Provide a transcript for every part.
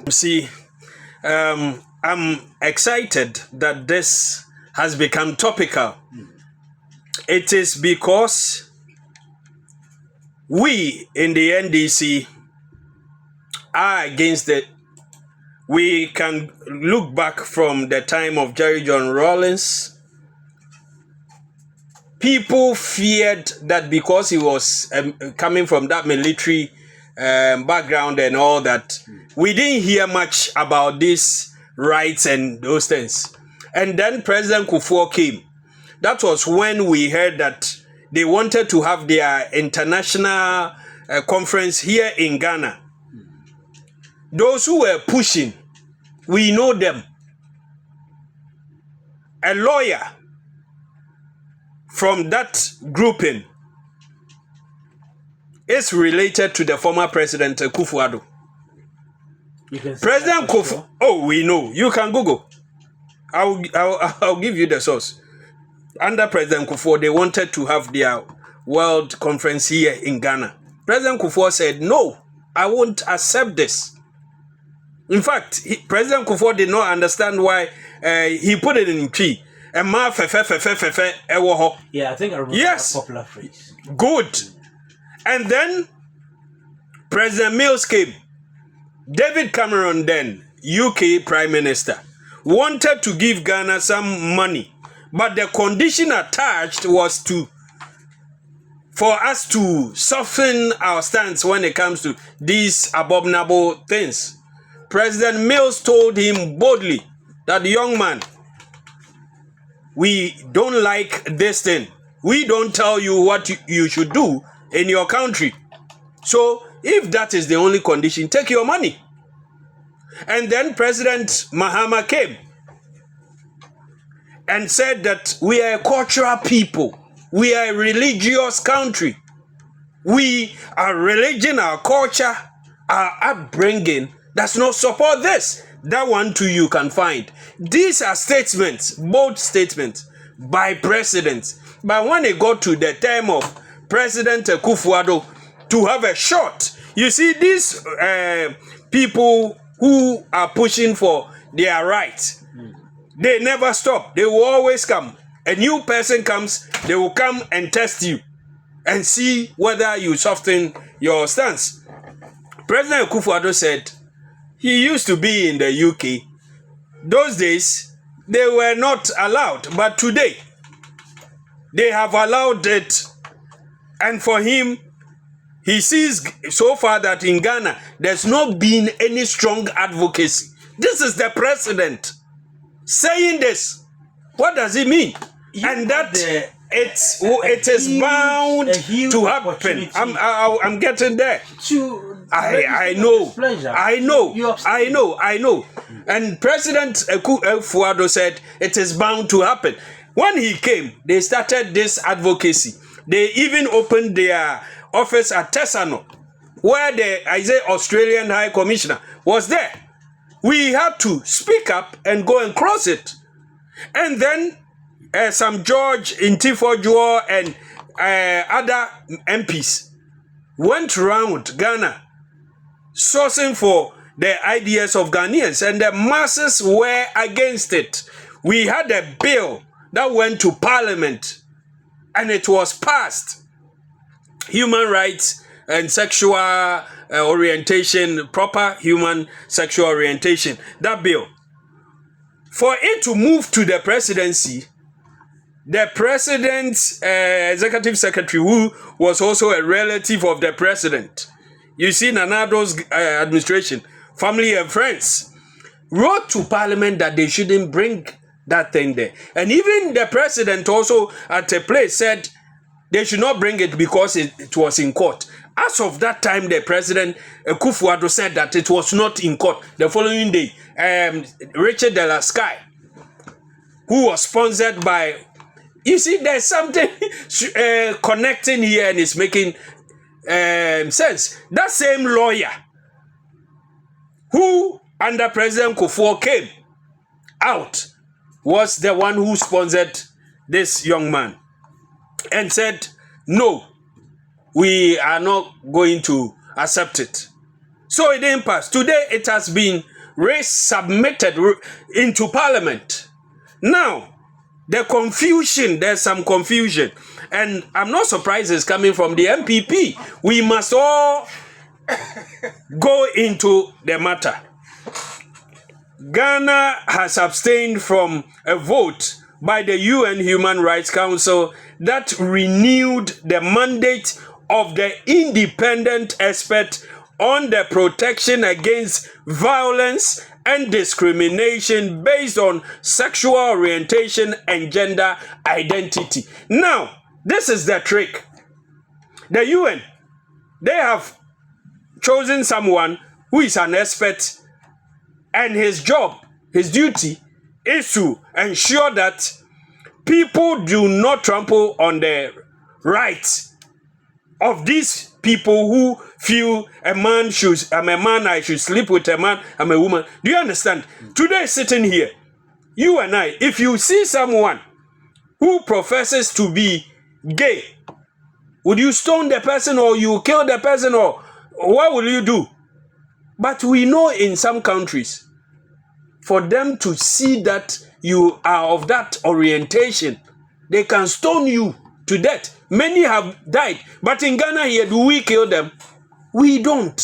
See, I'm excited that this has become topical. It is because we in the NDC are against it. We can look back from the time of Jerry John Rawlings. People feared that because he was coming from that military background and all that, we didn't hear much about these rights and those things. And then President Kufuor came. That was when we heard that they wanted to have their international conference here in Ghana. Those who were pushing, we know them. A lawyer from that grouping is related to the former President Kufuor. President Kufuor, oh, we know. You can Google. I'll give you the source. Under President Kufuor, they wanted to have their world conference here in Ghana. President Kufuor said, no, I won't accept this. In fact, President Kufuor did not understand why he put it in tree. Yeah, I think I remember yes. That popular phrase. Good. And then President Mills came. David Cameron, then UK Prime Minister, wanted to give Ghana some money, but the condition attached was for us to soften our stance when it comes to these abominable things. President Mills told him boldly that, young man, we don't like this thing. We don't tell you what you should do in your country. So if that is the only condition, take your money. And then President Mahama came and said that we are a cultural people. We are a religious country. We, our religion, our culture, our upbringing does not support this. That one too you can find. These are statements, bold statements by presidents. But when it got to the time of President Kufuor to have a shot, you see these people who are pushing for their rights, they never stop. They will always come. A new person comes, they will come and test you and see whether you soften your stance. President Kufuor said he used to be in the UK. Those days, they were not allowed, but today, they have allowed it. And for him, he sees so far that in Ghana, there's not been any strong advocacy. This is the president saying this. What does it mean? And that it is bound to happen. I'm getting there. I know. And President Kufuor said it is bound to happen. When he came, they started this advocacy. They even opened their office at Tesano, where the Australian High Commissioner was there. We had to speak up and go and close it. And then some George Intifo and other MPs went around Ghana sourcing for the ideas of Ghanaians, and the masses were against it. We had a bill that went to Parliament and it was passed. Human rights and sexual orientation, proper human sexual orientation, that bill. For it to move to the presidency, the president's executive secretary, who was also a relative of the president, you see, Nanado's administration, family and friends, wrote to Parliament that they shouldn't bring that thing there. And even the president also at a place said they should not bring it because it was in court. As of that time, the president, Kufuor, said that it was not in court. The following day, Richard de la Sky, who was sponsored by... You see, there's something connecting here and it's making sense. That same lawyer who, under President Kufuor, came out was the one who sponsored this young man and said, no, we are not going to accept it. So it didn't pass. Today it has been submitted into Parliament. Now, there's some confusion. And I'm not surprised it's coming from the MPP. We must all go into the matter. Ghana has abstained from a vote by the UN Human Rights Council that renewed the mandate of the independent expert on the protection against violence and discrimination based on sexual orientation and gender identity. Now, this is the trick. The UN, they have chosen someone who is an expert, and his job, his duty, is to ensure that people do not trample on the rights of these people who feel I'm a man, I should sleep with a man, I'm a woman. Do you understand? Today, sitting here, you and I, if you see someone who professes to be gay, would you stone the person, or you kill the person, or what will you do? But we know in some countries, for them to see that you are of that orientation, they can stone you to death. Many have died. But in Ghana here, do we kill them? We don't.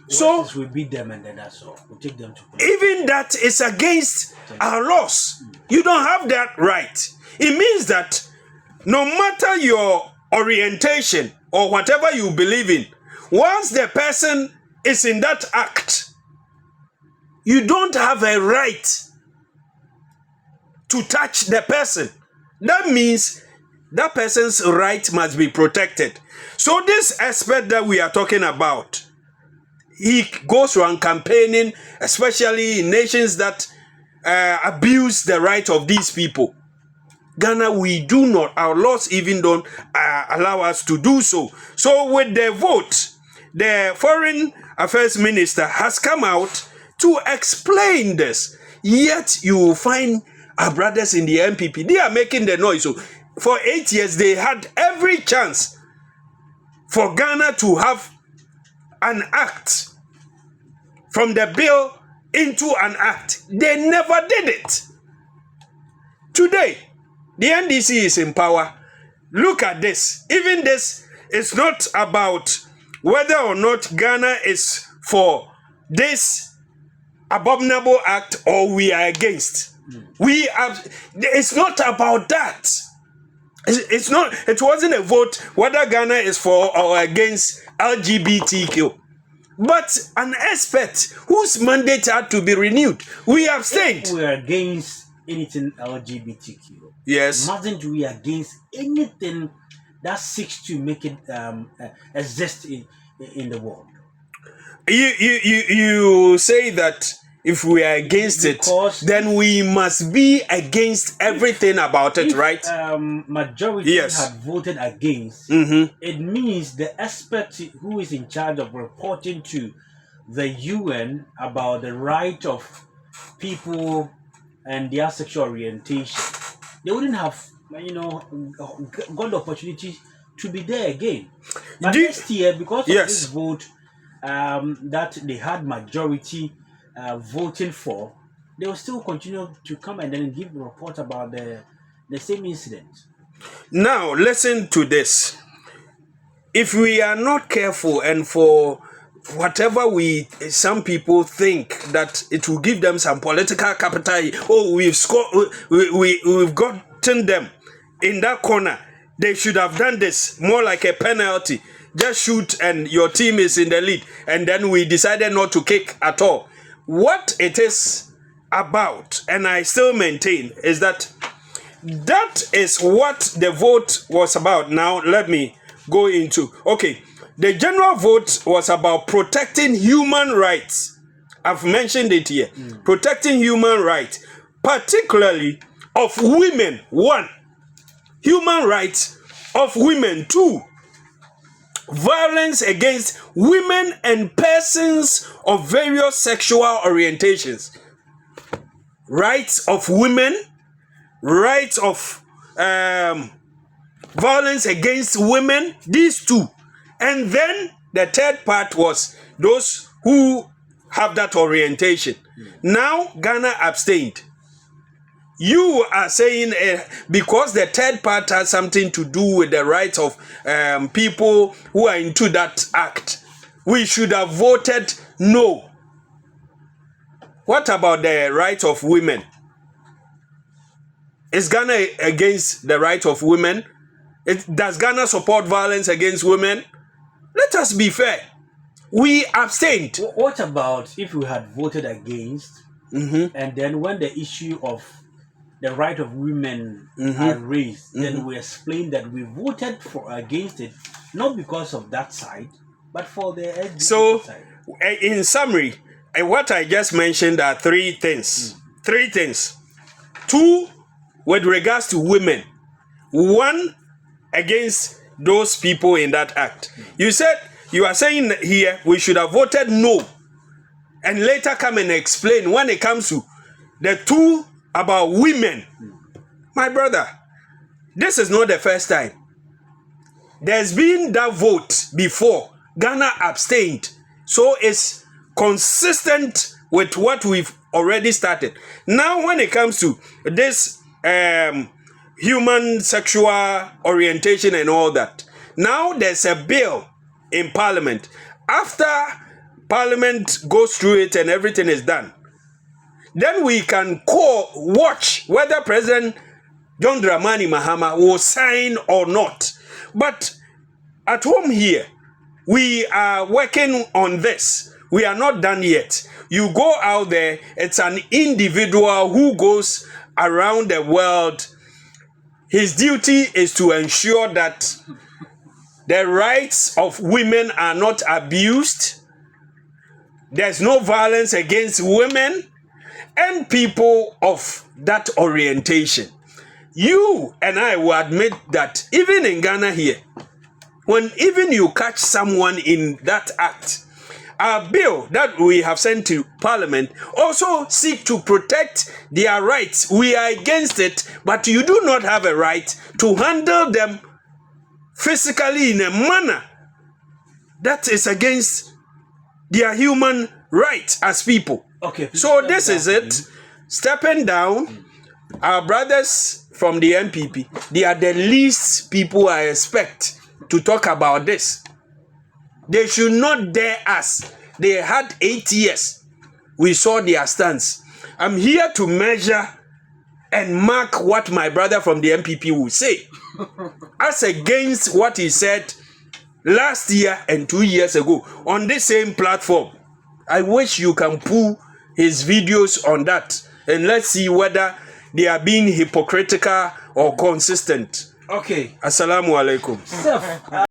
So we beat them, and then that's all. We take them to police. Even that is against our laws. You don't have that right. It means that no matter your orientation or whatever you believe in, once the person is in that act, you don't have a right to touch the person. That means that person's right must be protected. So this aspect that we are talking about, he goes around campaigning, especially in nations that abuse the right of these people. Ghana, we do not. Our laws even don't allow us to do so. So with the vote, the Foreign Affairs Minister has come out to explain this. Yet you will find our brothers in the MPP, they are making the noise. So for 8 years, they had every chance for Ghana to have an act from the bill into an act. They never did it. Today, the NDC is in power. Look at this. Even this is not about whether or not Ghana is for this abominable act or we are against. It's not about that. It wasn't a vote whether Ghana is for or against LGBTQ. But an expert whose mandate had to be renewed. We abstained. If we are against anything LGBTQ. Yes. Mustn't we against anything that seeks to make it exist in the world? You say that if we are against because it, then we must be against everything about it, right? Majority had voted against. It means the expert who is in charge of reporting to the UN about the right of people and their sexual orientation, they wouldn't have, got the opportunity to be there again. But next year, because of this vote that they had majority voting for, they will still continue to come and then give a report about the same incident. Now, listen to this. If we are not careful, and for whatever some people think that it will give them some political capital, we've gotten them in that corner, they should have done this more like a penalty. Just shoot and your team is in the lead, and then we decided not to kick at all. What it is about, and I still maintain, is that is what the vote was about. Now, let me go into, the general vote was about protecting human rights. I've mentioned it here. Protecting human rights, particularly of women. 1, human rights of women. 2, violence against women and persons of various sexual orientations. Rights of women, rights of violence against women, these 2. And then the third part was those who have that orientation. Now Ghana abstained. You are saying because the third part has something to do with the rights of people who are into that act, we should have voted no. What about the rights of women? Is Ghana against the rights of women? Does Ghana support violence against women? Let us be fair. We abstained. What about if we had voted against, and then when the issue of the right of women are raised, then we explain that we voted against it, not because of that side, but for the LGBT side. In summary, what I just mentioned are three things. Three things. Two, with regards to women. One, against those people in that act. You are saying here we should have voted no, and later come and explain when it comes to the two about women. My brother, this is not the first time. There's been that vote before. Ghana abstained. So it's consistent with what we've already started. Now when it comes to this human sexual orientation and all that, now there's a bill in Parliament. After Parliament goes through it and everything is done, then we can watch whether President John Dramani Mahama will sign or not. But at home here, we are working on this. We are not done yet. You go out there, it's an individual who goes around the world. His duty is to ensure that the rights of women are not abused. There's no violence against women and people of that orientation. You and I will admit that even in Ghana here, when even you catch someone in that act, our bill that we have sent to Parliament also seek to protect their rights. We are against it, but you do not have a right to handle them physically in a manner that is against their human rights as people. Okay. So this is it. Stepping down, our brothers from the MPP, they are the least people I expect to talk about this. They should not dare us. They had 8 years. We saw their stance. I'm here to measure and mark what my brother from the MPP will say. As against what he said last year and 2 years ago on this same platform. I wish you can pull his videos on that and let's see whether they are being hypocritical or consistent. Okay. Assalamu alaikum.